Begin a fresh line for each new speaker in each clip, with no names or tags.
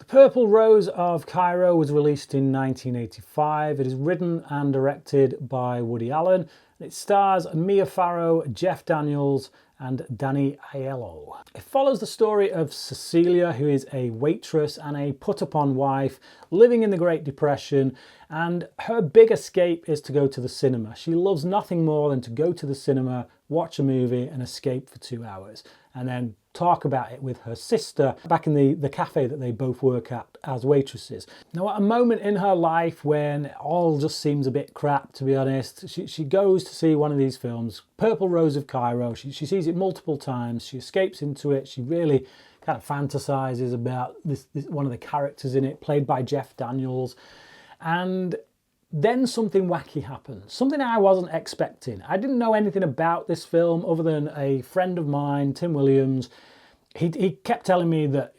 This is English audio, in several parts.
Purple Rose of Cairo was released in 1985. It is written and directed by Woody Allen. It stars Mia Farrow, Jeff Daniels, and Danny Aiello. It follows the story of Cecilia, who is a waitress and a put-upon wife living in the Great Depression, and her big escape is to go to the cinema. She loves nothing more than to go to the cinema, watch a movie, and escape for 2 hours, and then talk about it with her sister back in the cafe that they both work at as waitresses. Now, at a moment in her life when it all just seems a bit crap, to be honest, she goes to see one of these films, Purple Rose of Cairo. She sees it multiple times. She escapes into it. She really kind of fantasizes about this one of the characters in it, played by Jeff Daniels. And then something wacky happens, something I wasn't expecting. I didn't know anything about this film other than a friend of mine, Tim Williams. He kept telling me that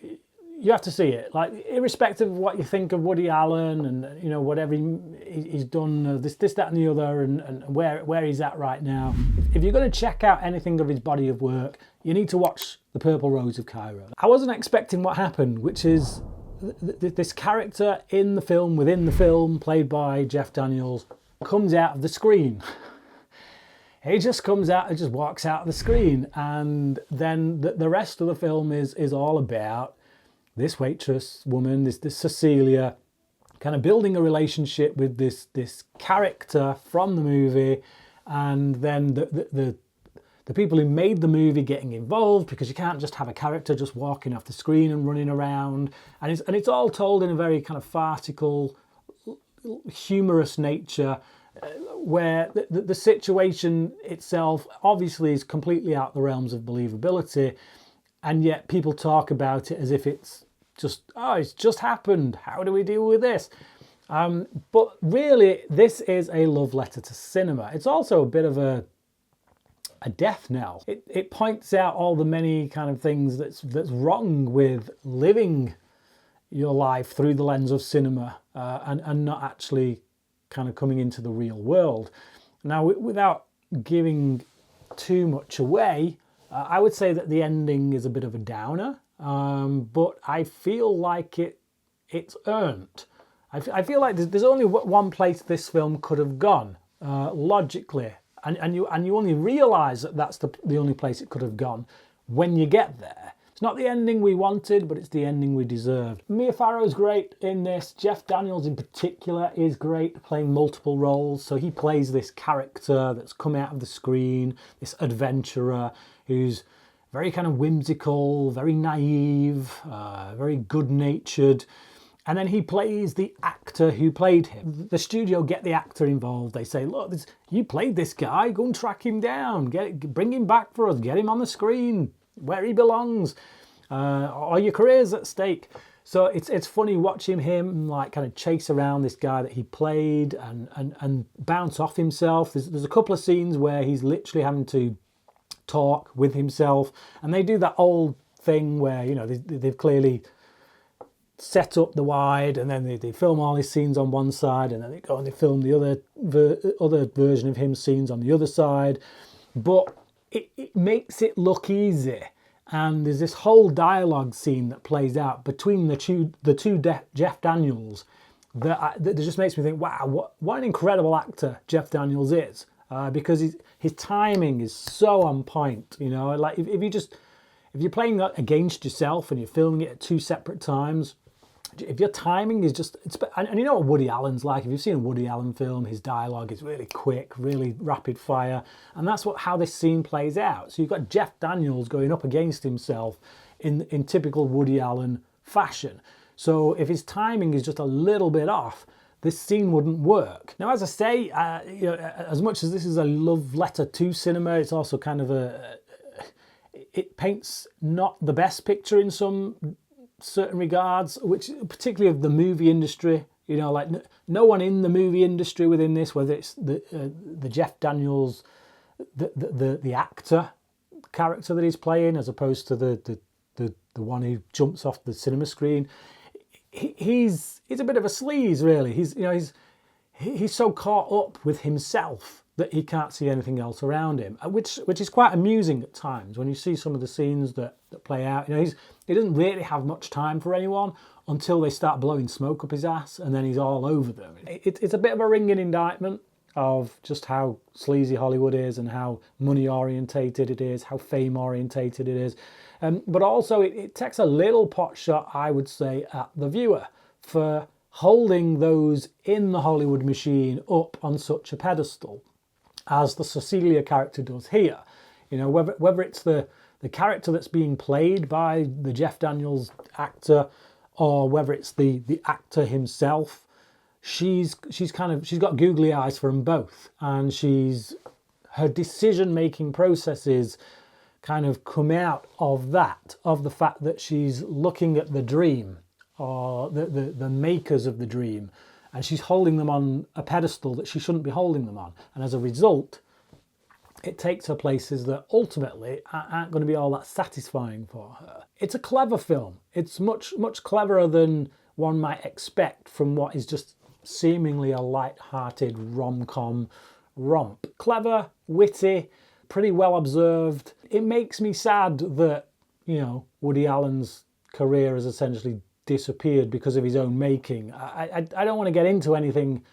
you have to see it, like, irrespective of what you think of Woody Allen and, you know, whatever he's done, this, that and the other, and where he's at right now. If you're going to check out anything of his body of work, you need to watch The Purple Rose of Cairo. I wasn't expecting what happened, which is this character in the film, within the film, played by Jeff Daniels, comes out of the screen. He just comes out and just walks out of the screen, and then the rest of the film is all about this waitress woman, this Cecilia, kind of building a relationship with this character from the movie, and then the people who made the movie getting involved, because you can't just have a character just walking off the screen and running around, and it's all told in a very kind of farcical, humorous nature, where the situation itself obviously is completely out the realms of believability, and yet people talk about it as if it's just happened. How do we deal with this? But really, this is a love letter to cinema. It's also a bit of a death knell. It points out all the many kind of things that's wrong with living your life through the lens of cinema, and not actually kind of coming into the real world. Now, without giving too much away, I would say that the ending is a bit of a downer, but I feel like it's earned. I feel like there's only one place this film could have gone, logically, and you only realise that that's the only place it could have gone when you get there. It's not the ending we wanted, but it's the ending we deserved. Mia Farrow's great in this. Jeff Daniels in particular is great, playing multiple roles. So he plays this character that's come out of the screen, this adventurer who's very kind of whimsical, very naive, very good-natured. And then he plays the actor who played him. The studio get the actor involved. They say, look, you played this guy, go and track him down, bring him back for us, get him on the screen where he belongs, or your career's at stake. So it's funny watching him like kind of chase around this guy that he played and bounce off himself. There's a couple of scenes where he's literally having to talk with himself, and they do that old thing where, you know, they've clearly set up the wide, and then they film all his scenes on one side, and then they go and they film the other version of him scenes on the other side. But it makes it look easy, and there's this whole dialogue scene that plays out between the two Jeff Daniels that just makes me think, wow, what an incredible actor Jeff Daniels is, because his timing is so on point. You know, like if you're playing that against yourself and you're filming it at two separate times, if your timing is just, and you know what Woody Allen's like. If you've seen a Woody Allen film, his dialogue is really quick, really rapid fire, and that's how this scene plays out. So you've got Jeff Daniels going up against himself in typical Woody Allen fashion. So if his timing is just a little bit off, this scene wouldn't work. Now, as I say, you know, as much as this is a love letter to cinema, it's also kind of it paints not the best picture in some certain regards, which particularly of the movie industry. You know, like no one in the movie industry within this, whether it's the Jeff Daniels, the actor character that he's playing, as opposed to the one who jumps off the cinema screen, he's a bit of a sleaze, really. He's so caught up with himself that he can't see anything else around him, which is quite amusing at times when you see some of the scenes that play out. You know, he doesn't really have much time for anyone until they start blowing smoke up his ass, and then he's all over them. It's a bit of a ringing indictment of just how sleazy Hollywood is and how money orientated it is, how fame orientated it is. But also it takes a little pot shot, I would say, at the viewer for holding those in the Hollywood machine up on such a pedestal as the Cecilia character does here. You know, whether it's the character that's being played by the Jeff Daniels actor, or whether it's the actor himself, she's got googly eyes for them both, and her decision-making processes kind of come out of the fact that she's looking at the dream, or the makers of the dream, and she's holding them on a pedestal that she shouldn't be holding them on. And as a result, it takes her places that ultimately aren't going to be all that satisfying for her. It's a clever film. It's much cleverer than one might expect from what is just seemingly a light-hearted rom-com romp. Clever, witty, pretty well observed. It makes me sad that, you know, Woody Allen's career has essentially disappeared because of his own making. I don't want to get into anything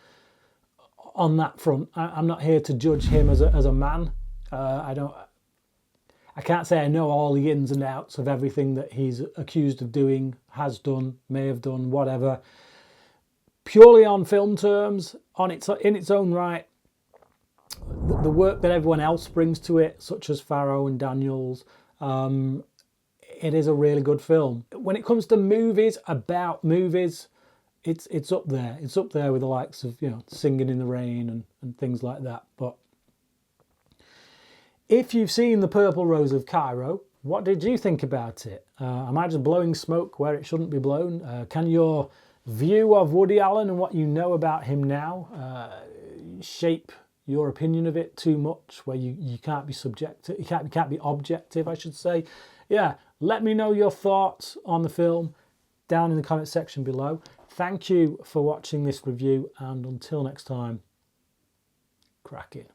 on that front. I'm not here to judge him as a man. I can't say I know all the ins and outs of everything that he's accused of doing, has done, may have done, whatever. Purely on film terms, in its own right, the work that everyone else brings to it, such as Farrow and Daniels, it is a really good film. When it comes to movies, about movies, it's up there. It's up there with the likes of, you know, Singing in the Rain and things like that. But if you've seen The Purple Rose of Cairo, what did you think about it? Am I just blowing smoke where it shouldn't be blown? Can your view of Woody Allen and what you know about him now shape your opinion of it too much, where you can't be subjective, you can't be objective, I should say? Yeah, let me know your thoughts on the film down in the comment section below. Thank you for watching this review, and until next time, crack it.